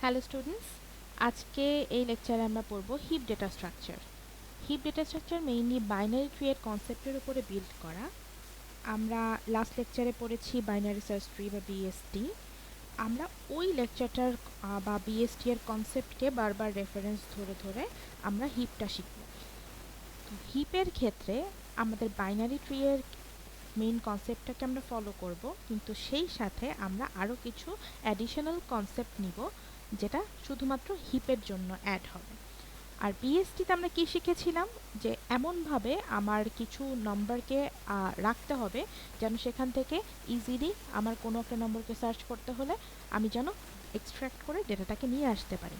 Hello students, আজকে এই লেকচারে আমরা পড়ব heap data structure. Heap data structure mainly binary tree এর কনসেপ্টের উপরে বিল্ড করা। আমরা লাস্ট লেকচারে পড়েছি বাইনারি সার্চ ট্রি বা বিএসটি। আমরা ওই লেকচারটার বা বিএসটি এর কনসেপ্টকে বারবার রেফারেন্স ধরে ধরে আমরা হিপটা শিখব। তো হিপের ক্ষেত্রে আমাদের বাইনারি ট্রি এর মেইন কনসেপ্টটাকে আমরা ফলো করব, কিন্তু সেই সাথে আমরা আরও কিছু অ্যাডিশনাল কনসেপ্ট নিব যেটা শুধুমাত্র হিপের জন্য অ্যাড হবে। আর পিএসটিতে আমরা কি শিখেছিলাম, যে এমনভাবে আমার কিছু নম্বরকে রাখতে হবে যেন সেখান থেকে ইজিলি আমার কোনো একটা নম্বরকে সার্চ করতে হলে আমি যেন এক্সট্র্যাক্ট করে ডেটাটাকে নিয়ে আসতে পারি।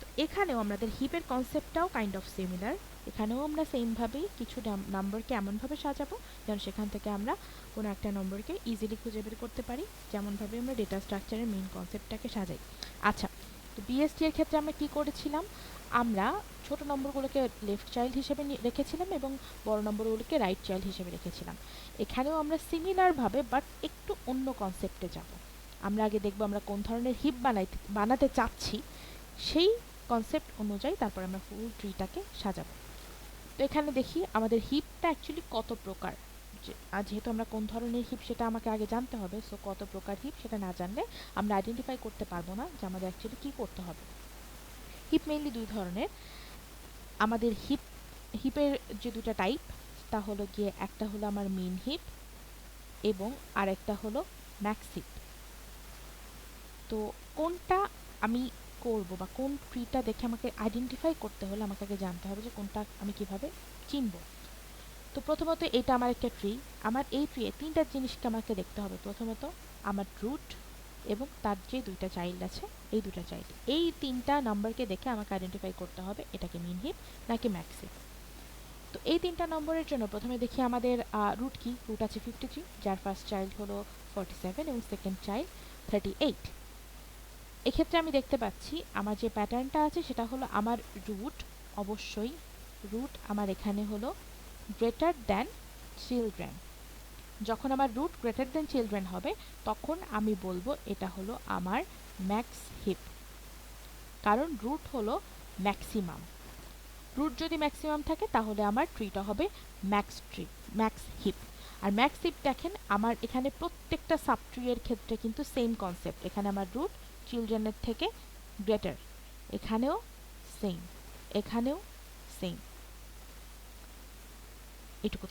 তো এখানেও আমাদের হিপের কনসেপ্টটাও কাইন্ড অফ সিমিলার। এখানেও আমরা সেমভাবেই কিছু নাম্বারকে এমনভাবে সাজাবো যেন সেখান থেকে আমরা কোনো একটা নম্বরকে ইজিলি খুঁজে বের করতে পারি, যেমনভাবে আমরা ডেটা স্ট্রাকচারের মেইন কনসেপ্টটাকে সাজাই। আচ্ছা, তো বিএসটি এর ক্ষেত্রে আমরা কি করেছিলাম, আমরা ছোট নম্বরগুলোকে লেফট চাইল্ড হিসেবে রেখেছিলাম এবং বড় নম্বরগুলোকে রাইট চাইল্ড হিসেবে রেখেছিলাম। এখানেও আমরা সিমিলারভাবে বাট একটু অন্য কনসেপ্টে যাব। আমরা আগে দেখব আমরা কোন ধরনের হিপ বানাতে চাচ্ছি, সেই কনসেপ্ট অনুযায়ী তারপর আমরা ফুল ট্রিটাকে সাজাবো। তো এখানে দেখি আমাদের হিপটা অ্যাকচুয়ালি কত প্রকার। যেহেতু আমরা কোন ধরনের হিপ সেটা আমাকে আগে জানতে হবে, সো কত প্রকার হিপ সেটা না জানলে আমরা আইডেন্টিফাই করতে পারবো না যে আমাদের অ্যাকচুয়ালি কী করতে হবে। হিপ মেইনলি দুই ধরনের। আমাদের হিপের যে দুটো টাইপ, তা হলো গিয়ে একটা হলো আমার মিন হিপ এবং আরেকটা হলো ম্যাক্স হিপ। তো কোনটা আমি করব বা কোন ট্রিটা দেখে আমাকে আইডেন্টিফাই করতে হলে আমাকে আগে জানতে হবে যে কোনটা আমি কিভাবে চিনব। তো প্রথমত এটা আমার একটা ট্রি। আমার এই ট্রিয়ে তিনটা জিনিসকে আমাকে দেখতে হবে। প্রথমত আমার রুট এবং তার যে দুইটা চাইল্ড আছে, এই দুটা চাইল্ড, এই তিনটা নাম্বারকে দেখে আমাকে আইডেন্টিফাই করতে হবে এটাকে মিন হিপ নাকি ম্যাক্স হিপ। তো এই তিনটা নম্বরের জন্য প্রথমে দেখি আমাদের রুট কি। রুট আছে 53, যার ফার্স্ট চাইল্ড হলো 47 এবং সেকেন্ড চাইল্ড 38। এক্ষেত্রে আমি দেখতে পাচ্ছি আমার যে প্যাটার্নটা আছে সেটা হলো আমার রুট, অবশ্যই রুট আমার এখানে হলো গ্রেটার দ্যান চিলড্রেন। যখন আমার রুট গ্রেটার দ্যান চিলড্রেন হবে তখন আমি বলবো এটা হলো আমার ম্যাক্স হিপ, কারণ রুট হলো ম্যাক্সিমাম। রুট যদি ম্যাক্সিমাম থাকে তাহলে আমার ট্রিটা হবে ম্যাক্স হিপ। আর ম্যাক্স হিপ দেখেন আমার এখানে প্রত্যেকটা সাব ট্রি এর ক্ষেত্রে কিন্তু সেম কনসেপ্ট। এখানে আমার রুট চিলড্রেনের থেকে গ্রেটার, এখানেও সেম, এখানেও সেম, এটুকু।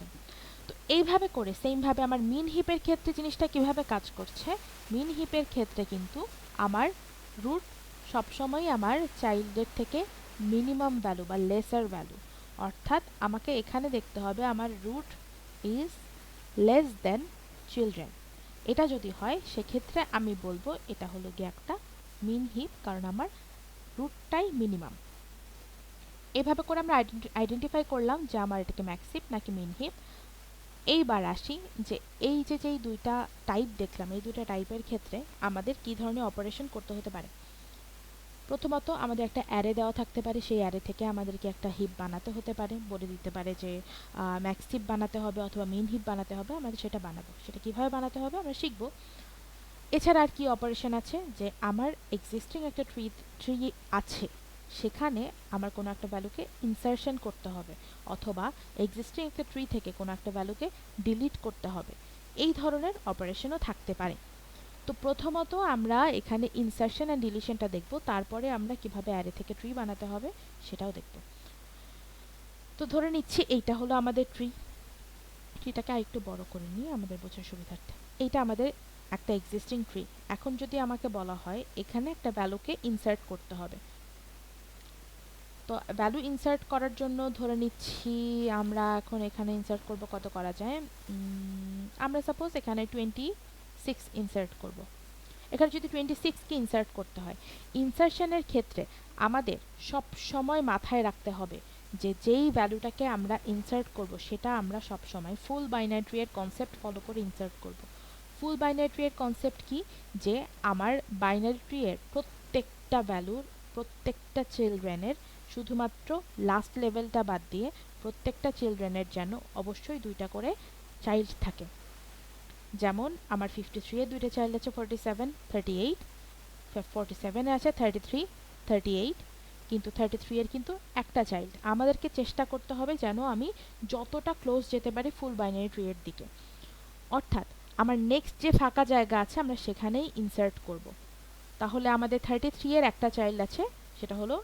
তো এইভাবে করে সেমভাবে আমার মিন হিপের ক্ষেত্রে জিনিসটা কিভাবে কাজ করছে। মিন হিপের ক্ষেত্রে কিন্তু আমার রুট সবসময় আমার চাইল্ডের থেকে মিনিমাম ভ্যালু বা লেসার ভ্যালু, অর্থাৎ আমাকে এখানে দেখতে হবে আমার root is less than children. এটা যদি হয় সেক্ষেত্রে আমি বলবো এটা হলো গিয়ে একটা মিন হিপ, কারণ আমার রুটটাই মিনিমাম। এভাবে করে আমরা আইডেন্টিফাই করলাম যে আমার এটাকে ম্যাক্স হিপ নাকি মিন হিপ। এইবার আসি যে এই যেই দুইটা টাইপ দেখলাম, এই দুইটা টাইপের ক্ষেত্রে আমাদের কি ধরনের অপারেশন করতে হতে পারে। প্রথমত আমাদের একটা অ্যারে দেওয়া থাকতে পারে, সেই অ্যারে থেকে আমাদেরকে একটা হিপ বানাতে হতে পারে, বলে দিতে পারে যে ম্যাক্স হিপ বানাতে হবে অথবা মিন হিপ বানাতে হবে, আমাদের সেটা বানাবো। সেটা কিভাবে বানাতে হবে আমরা শিখবো। এছাড়া আর কি অপারেশন আছে, যে আমার এক্সিস্টিং একটা ট্রি আছে, সেখানে আমার কোনো একটা ভ্যালুকে ইনসারশন করতে হবে অথবা এক্সিস্টিং একটা ট্রি থেকে কোনো একটা ভ্যালুকে ডিলিট করতে হবে। এই ধরনের অপারেশনও থাকতে পারে। তো প্রথমত আমরা এখানে ইনসারশন অ্যান্ড ডিলিশনটা দেখব, তারপরে আমরা কিভাবে অ্যারে থেকে ট্রি বানাতে হবে সেটাও দেখব। তো ধরে নিচ্ছি এইটা হলো আমাদের ট্রিটাকে আরেকটু বড় করে নিয়ে আমাদের বোঝার সুবিধার্থে। এইটা আমাদের একটা এক্সিস্টিং ট্রি। এখন যদি আমাকে বলা হয় এখানে একটা ভ্যালুকে ইনসার্ট করতে হবে, তো ভ্যালু ইনসার্ট করার জন্য ধরে নিচ্ছি আমরা এখন এখানে ইনসার্ট করব, কত করা যায়, আমরা সাপোজ এখানে 26 ইনসার্ট করব। এখানে যদি 26কে ইনসার্ট করতে হয়, ইনসারশনের ক্ষেত্রে আমাদের সব সময় মাথায় রাখতে হবে যে যেই ভ্যালুটাকে আমরা ইনসার্ট করব সেটা আমরা সব সময় ফুল বাইনারি ট্রি এর কনসেপ্ট ফলো করে ইনসার্ট করব। ফুল বাইনারি ট্রি এর কনসেপ্ট কি, যে আমার বাইনারি ট্রি এর প্রত্যেকটা ভ্যালুর প্রত্যেকটা চিলড্রেনের শুধুমাত্র লাস্ট লেভেলটা বাদ দিয়ে প্রত্যেকটা চিলড্রেনের যেন অবশ্যই দুইটা করে চাইল্ড থাকে। যেমন আমার 53 এর দুইটা চাইল্ড আছে 47, 38, 47 এ আছে 33, 38, কিন্তু 33 এর কিন্তু একটা চাইল্ড। আমাদেরকে চেষ্টা করতে হবে যেন আমি যতটা ক্লোজ যেতে পারি ফুল বাইনারি ট্রি এর দিকে, অর্থাৎ আমার নেক্সট যে ফাঁকা জায়গা আছে আমরা সেখানেই ইনসার্ট করব। তাহলে আমাদের 33 এর একটা চাইল্ড আছে, সেটা হলো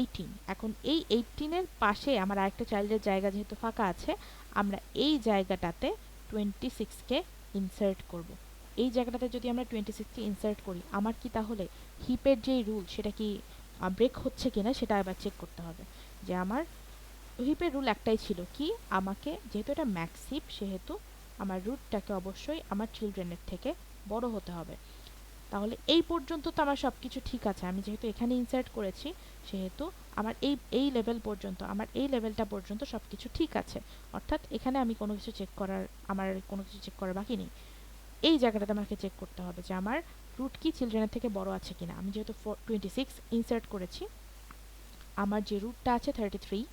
18। এখন এই 18 এর পাশে আমার আরেকটা চাইল্ডের জায়গা যেহেতু ফাঁকা আছে, আমরা এই জায়গাটাতে 26 কে ইনসার্ট করব। এই জায়গাটাতে যদি আমরা 26 কে ইনসার্ট করি, আমার কি তাহলে হিপের যে রুল সেটা কি ব্রেক হচ্ছে কিনা সেটা আবার চেক করতে হবে। যে আমার হিপের রুল একটাই ছিল কি, আমাকে যেহেতু এটা ম্যাক্স হিপ সেহেতু আমার রুটটাকে অবশ্যই আমার চিলড্রেনের থেকে বড় হতে হবে। তাহলে এই পর্যন্ত তো আমার সব কিছু ঠিক আছে, আমি যেহেতু এখানে ইনসার্ট করেছি সেহেতু আমার এই লেভেল পর্যন্ত, আমার এই লেভেলটা পর্যন্ত সব কিছু ঠিক আছে, অর্থাৎ এখানে আমি কোনো কিছু চেক করার, আমার কোনো কিছু চেক করার বাকি নেই। এই জায়গাটাতে আমাকে চেক করতে হবে যে আমার রুট কি চিলড্রেনের থেকে বড় আছে কিনা। আমি যেহেতু 26 ইনসার্ট করেছি, আমার যে রুটটা আছে 33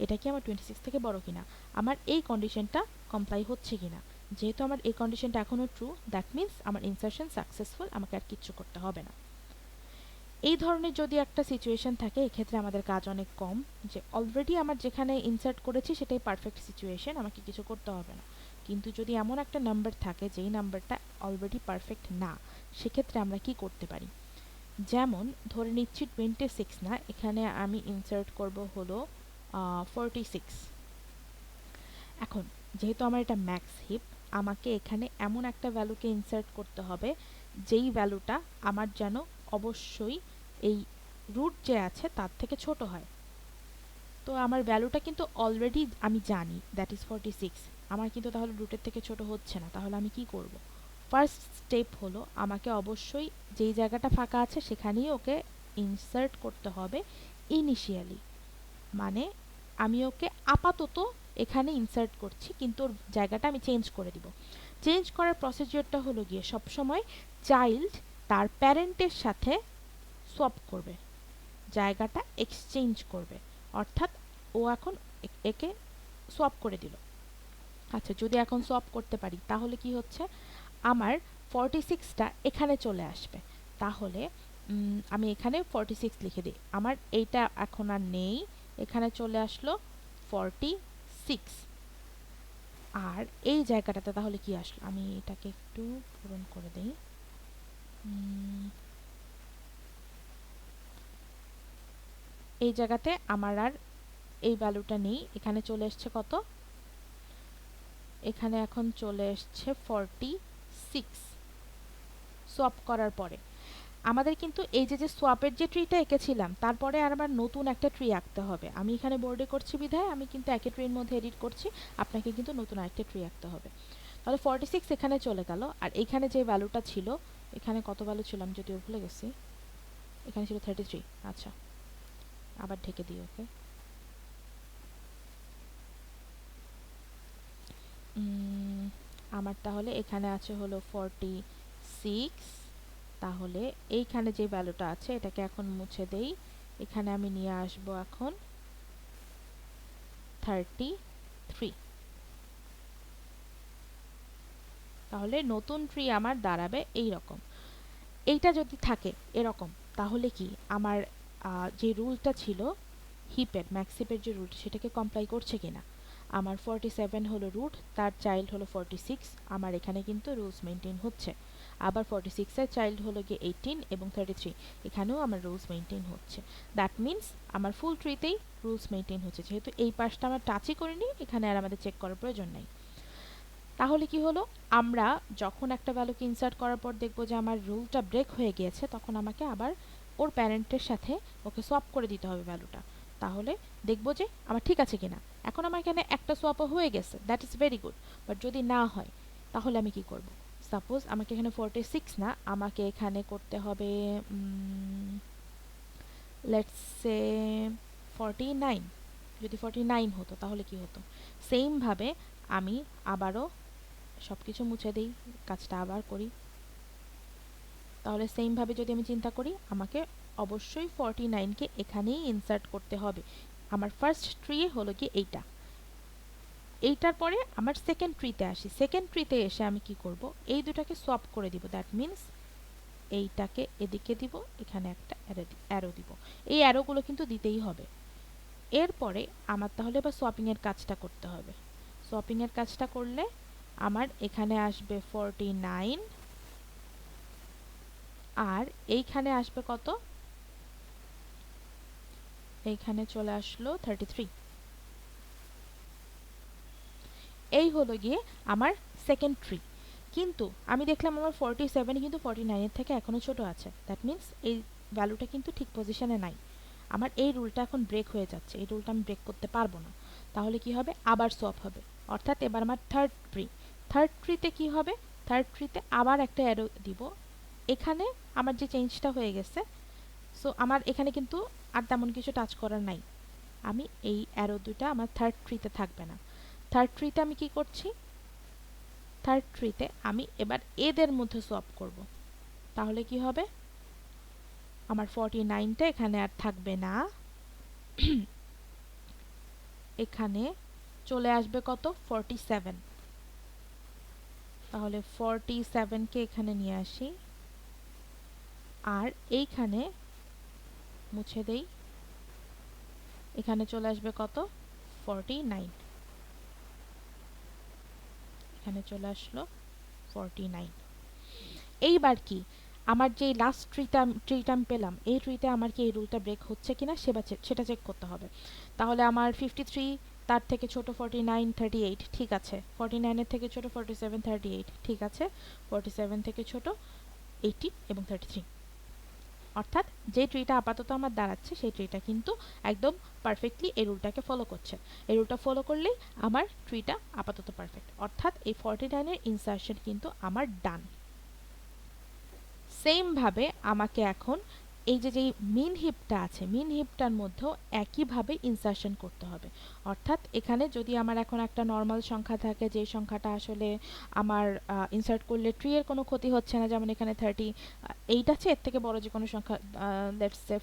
এটা কি আমার 26 থেকে বড় কিনা, আমার এই কন্ডিশনটা কমপ্লাই হচ্ছে কিনা। যেহেতু আমার এই কন্ডিশনটা এখনো ট্রু, দ্যাট মিন্স আমার ইনসারশন সাকসেসফুল, আমাকে আর কিচ্ছু করতে হবে না। এই ধরনের যদি একটা সিচুয়েশন থাকে, এক্ষেত্রে আমাদের কাজ অনেক কম, যে অলরেডি আমার যেখানে ইনসার্ট করেছি সেটাই পারফেক্ট সিচুয়েশন, আমাকে কিছু করতে হবে না। কিন্তু যদি এমন একটা নাম্বার থাকে যেই নাম্বারটা অলরেডি পারফেক্ট না, সেক্ষেত্রে আমরা কি করতে পারি। যেমন ধরে নিচ্ছি 26 না, এখানে আমি ইনসার্ট করব হলো 46। এখন যেহেতু আমার এটা ম্যাক্স হিপ, আমাকে এখানে এমন একটা ভ্যালুকে ইনসার্ট করতে হবে যেই ভ্যালুটা আমার যেন অবশ্যই এই রুট যে আছে তার থেকে ছোট হয়। তো আমার ভ্যালুটা কিন্তু অলরেডি আমি জানি, দ্যাট ইজ 46। আমার কিন্তু তাহলে রুটের থেকে ছোট হচ্ছে না, তাহলে আমি কি করব। ফার্স্ট স্টেপ হলো আমাকে অবশ্যই যেই জায়গাটা ফাঁকা আছে সেখানেই ওকে ইনসার্ট করতে হবে ইনিশিয়ালি, মানে আমি ওকে আপাতত এখানে ইনসার্ট করছি, কিন্তু ওর জায়গাটা আমি চেঞ্জ করে দিব। চেঞ্জ করার প্রসিজিওরটা হলো গিয়ে সবসময় চাইল্ড তার প্যারেন্টের সাথে সোয়াপ করবে, জায়গাটা এক্সচেঞ্জ করবে, অর্থাৎ ও এখন একে সোয়াপ করে দিল। আচ্ছা, যদি এখন সোয়াপ করতে পারি তাহলে কি হচ্ছে, আমার 46টা এখানে চলে আসবে। তাহলে আমি এখানে 46 লিখে দিই, আমার এইটা এখন আর নেই, এখানে চলে আসলো 46। আর এই জায়গাটাতে তাহলে কি আসলো, আমি এটাকে একটু পূরণ করে দেই। এই জায়গাতে আমার আর এই ভ্যালুটা নেই, এখানে চলে এসছে কত, এখানে এখন চলে এসছে 46 সোয়াপ করার পরে। আমাদের কিন্তু এই যে সোয়াপের যে ট্রিটা এঁকেছিলাম তারপরে আর আবার নতুন একটা ট্রি আঁকতে হবে। আমি এখানে বোর্ডে করছি বিধায় আমি কিন্তু একই ট্রির মধ্যে এডিট করছি, আপনাকে কিন্তু নতুন আরেকটা ট্রি আঁকতে হবে। তাহলে 46 এখানে চলে গেল, আর এখানে যে ভ্যালুটা ছিল, এখানে কত ভ্যালু ছিল আমি যদিও ভুলে গেছি, এখানে ছিল 33। আচ্ছা, আবার ঢেকে দিই ওকে। আমার তাহলে এখানে আছে হলো 46, তাহলে এইখানে যে ভ্যালুটা আছে এটাকে এখন মুছে দেই, এখানে আমি নিয়ে আসবো এখন 33। তাহলে নতুন ট্রি আমার দাঁড়াবে এই রকম। এইটা যদি থাকে এরকম, তাহলে কি আমার যে রুলটা ছিল হিপের, ম্যাক্স হিপের যে রুলটা সেটাকে কমপ্লাই করছে কিনা। আমার 47 হলো রুট, তার চাইল্ড হলো 46, আমার এখানে কিন্তু রুলস মেনটেন হচ্ছে। আবার 46 এর চাইল্ড হলো গিয়ে 18 এবং 33, এখানেও আমার রুলস মেনটেন হচ্ছে। দ্যাট মিন্স আমার ফুল ট্রিতেই রুলস মেনটেন হচ্ছে, যেহেতু এই পাশটা আমরা টাচই করিনি, এখানে আর আমাদের চেক করার প্রয়োজন নাই। তাহলে কি হলো, আমরা যখন একটা ভ্যালুকে ইনসার্ট করার পর দেখব যে আমার রুলটা ব্রেক হয়ে গিয়েছে, তখন আমাকে আবার ওর প্যারেন্টের সাথে ওকে সোয়াপ করে দিতে হবে ভ্যালুটা। তাহলে দেখব যে আমার ঠিক আছে কিনা। এখন আমার এখানে একটা সোয়াপও হয়ে গেছে, that is very good. But যদি না হয় তাহলে আমি কি করব। সাপোজ আমাকে এখানে 46 না, আমাকে এখানে করতে হবে লেটস সে 49। যদি 49 হতো তাহলে কি হতো, সেম ভাবে আমি আবারও সব কিছু মুছে দিই, কাজটা আবার করি। তাহলে সেম ভাবে যদি আমি চিন্তা করি, আমাকে অবশ্যই 49কে এখানেই ইনসার্ট করতে হবে। আমার ফার্স্ট ট্রি হলো কি এইটা, এইটার পরে আমার সেকেন্ড ট্রিতে আসি। সেকেন্ড ট্রিতে এসে আমি কি করব, এই দুটাকে সোয়াপ করে দিব। দ্যাট মিন্স এইটাকে এদিকে দিব, এখানে একটা অ্যারো দিব। এই অ্যারোগুলো কিন্তু দিতেই হবে। এরপরে আমার তাহলে এবার সোয়াপিং এর কাজটা করতে হবে। সোয়াপিং এর কাজটা করলে আমার এখানে আসবে 49 আর এইখানে আসবে কত, এইখানে চলে আসলো 33। এই হলো গিয়ে আমার সেকেন্ড ট্রি। কিন্তু আমি দেখলাম আমার 47 কিন্তু 49 এর থেকে এখনো ছোট আছে। দ্যাট মিন্স এই ভ্যালুটা কিন্তু ঠিক পজিশনে নাই। আমার এই রুলটা এখন ব্রেক হয়ে যাচ্ছে, এই রুলটা আমি ব্রেক করতে পারবো না। তাহলে কি হবে, আবার সোয়াপ হবে। অর্থাৎ এবার আমার থার্ড ট্রিতে কি হবে, থার্ড ট্রিতে আবার একটা অ্যারো দিব। এখানে আমার যে চেঞ্জটা হয়ে গেছে, সো আমার এখানে কিন্তু আর তেমন কিছু টাচ করার নাই। আমি এই অ্যারো দুটা আমার থার্ড ট্রিতে থাকবে না। থার্ড ট্রিতে আমি কি করছি, থার্ড ট্রিতে আমি এবার এদের মধ্যে সোয়াপ করব। তাহলে কি হবে, আমার 49টা এখানে আর থাকবে না, এখানে চলে আসবে কত, 47। তাহলে 47কে এখানে নিয়ে আসি, আর এইখানে মুছে দেই, এখানে চলে আসবে কত, 49। এখানে চলে আসলো 49। এইবার কি, আমার যে লাস্ট ট্রিটা আমি পেলাম, এই ট্রিতে আমার কি এই রুলটা ব্রেক হচ্ছে কিনা সেটা চেক করতে হবে। তাহলে আমার 53 তার থেকে ছোট 49, 38 ঠিক আছে, 49 এর থেকে ছোট 47, 38 ঠিক আছে, 47 থেকে ছোট 80 এবং 33। অর্থাৎ যে ট্রিটা আপাতত আমার দাঁড়াচ্ছে সেই ট্রিটা কিন্তু একদম পারফেক্টলি এই রুলটাকে ফলো করছে। এই রুলটা ফলো করলেই আমার ট্রিটা আপাতত পারফেক্ট। অর্থাৎ এই 49 এর ইনসারশন কিন্তু আমার ডান। সেম ভাবে আমাকে এখন এই যে যেই মিন হিপটা আছে, মিন হিপটার মধ্যেও একইভাবে ইনসারশন করতে হবে। অর্থাৎ এখানে যদি আমার এখন একটা নর্মাল সংখ্যা থাকে, যে সংখ্যাটা আসলে আমার ইনসার্ট করলে ট্রি এর কোনো ক্ষতি হচ্ছে না, যেমন এখানে 38 আছে, এর থেকে বড় যে কোনো সংখ্যা লেটস সে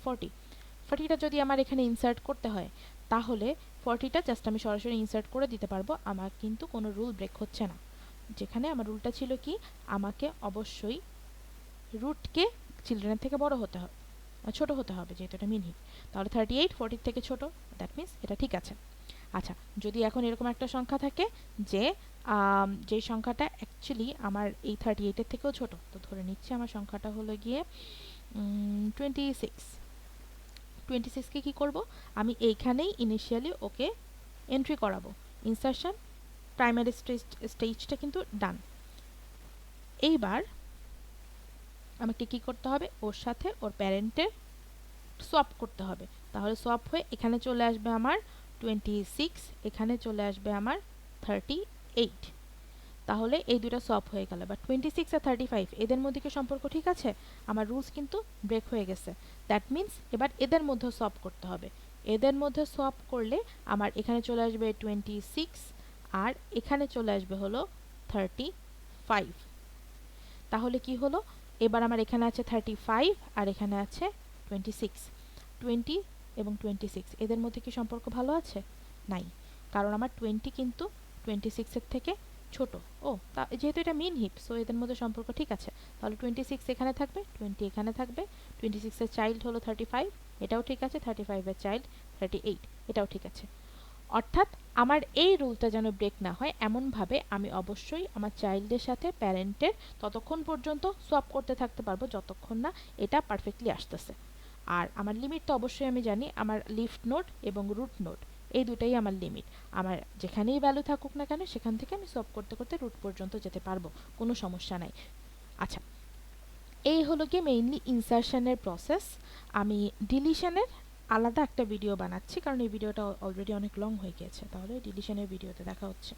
40টা যদি আমার এখানে ইনসার্ট করতে হয়, তাহলে 40টা জাস্ট আমি সরাসরি ইনসার্ট করে দিতে পারবো, আমার কিন্তু কোনো রুল ব্রেক হচ্ছে না। যেখানে আমার রুলটা ছিল কি, আমাকে অবশ্যই রুটকে চিলড্রেনের থেকে বড় হতে হবে, ছোট হতে হবে, যেহেতু এটা মিন হিপ। তাহলে 38 40 থেকে ছোট, দ্যাট মিন্স এটা ঠিক আছে। আচ্ছা, যদি এখন এরকম একটা সংখ্যা থাকে যে যে সংখ্যাটা অ্যাকচুয়ালি আমার এই 38 এর থেকেও ছোট, তো ধরে নিচ্ছি আমার সংখ্যাটা হলো গিয়ে 26। 26কে কি করব, আমি এইখানেই ইনিশিয়ালি ওকে এন্ট্রি করাবো। ইনসারশন প্রাইমারি স্টেজটা কিন্তু ডান। এইবার আমাকে কি করতে হবে, ওর সাথে ওর প্যারেন্টের সোয়াপ করতে হবে। তাহলে সোয়াপ হয়ে এখানে চলে আসবে আমার 26, এখানে চলে আসবে আমার 38। তাহলে এই দুটো সোয়াপ হয়ে গেল। বাট 26 আর 35 এদের মধ্যে কি সম্পর্ক ঠিক আছে? আমার রুলস কিন্তু ব্রেক হয়ে গেছে। দ্যাট মিন্স এবার এদের মধ্যে সোয়াপ করতে হবে। এদের মধ্যে সোয়াপ করলে আমার এখানে চলে আসবে 26 আর এখানে চলে আসবে হলো 35। তাহলে কি হলো, এবার আমার এখানে আছে 35 আর এখানে আছে 26। 20 এবং 26 এদের মধ্যে কি সম্পর্ক ভালো আছে? নাই, কারণ আমার 20 কিন্তু 26 এর থেকে ছোট। ও যেহেতু এটা মিন হিপ, সো এদের মধ্যে সম্পর্ক ঠিক আছে। তাহলে 26 এখানে থাকবে, 20 এখানে থাকবে। 26 এর চাইল্ড হলো 35, এটাও ঠিক আছে। 35 এর চাইল্ড 38, এটাও ঠিক আছে। অর্থাৎ আমার এই রুলটা যেন ব্রেক না হয়, এমনভাবে আমি অবশ্যই আমার চাইল্ডের সাথে প্যারেন্টের ততক্ষণ পর্যন্ত সোয়াপ করতে থাকতে পারবো যতক্ষণ না এটা পারফেক্টলি আসতেছে। আর আমার লিমিট তো অবশ্যই আমি জানি, আমার লিফট নোড এবং রুট নোড এই দুটাই আমার লিমিট। আমার যেখানেই ভ্যালু থাকুক না কেন, সেখান থেকে আমি সোয়াপ করতে করতে রুট পর্যন্ত যেতে পারবো, কোনো সমস্যা নাই। আচ্ছা, এই হলো গিয়ে মেইনলি ইনসারশনের প্রসেস। আমি ডিলিশনের আলাদা একটা ভিডিও বানাচ্ছি, কারণ এই ভিডিওটা অলরেডি অনেক লং হয়ে গিয়েছে। তাহলে ডিলিশনের ভিডিওতে দেখা হচ্ছে।